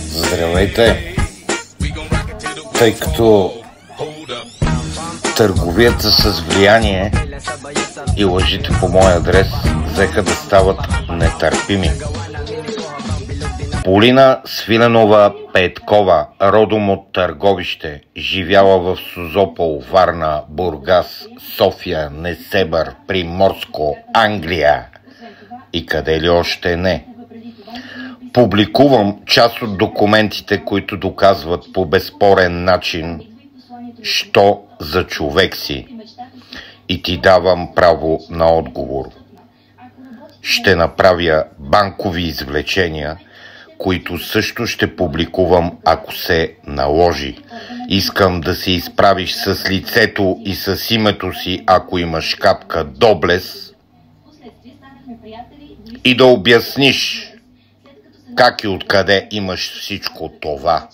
Здравейте! Тъй като търговията с влияние и лъжите по мой адрес взеха да стават нетърпими. Полина Свиленова Петкова, родом от Търговище, живяла в Созопол, Варна, Бургас, София, Несебър, Приморско, Англия и къде ли още не. Публикувам част от документите, които доказват по безспорен начин, що за човек си, и ти давам право на отговор. Ще направя банкови извлечения, които също ще публикувам, ако се наложи. Искам да се изправиш с лицето и с името си, ако имаш капка доблест, и да обясниш как и откъде имаш всичко това.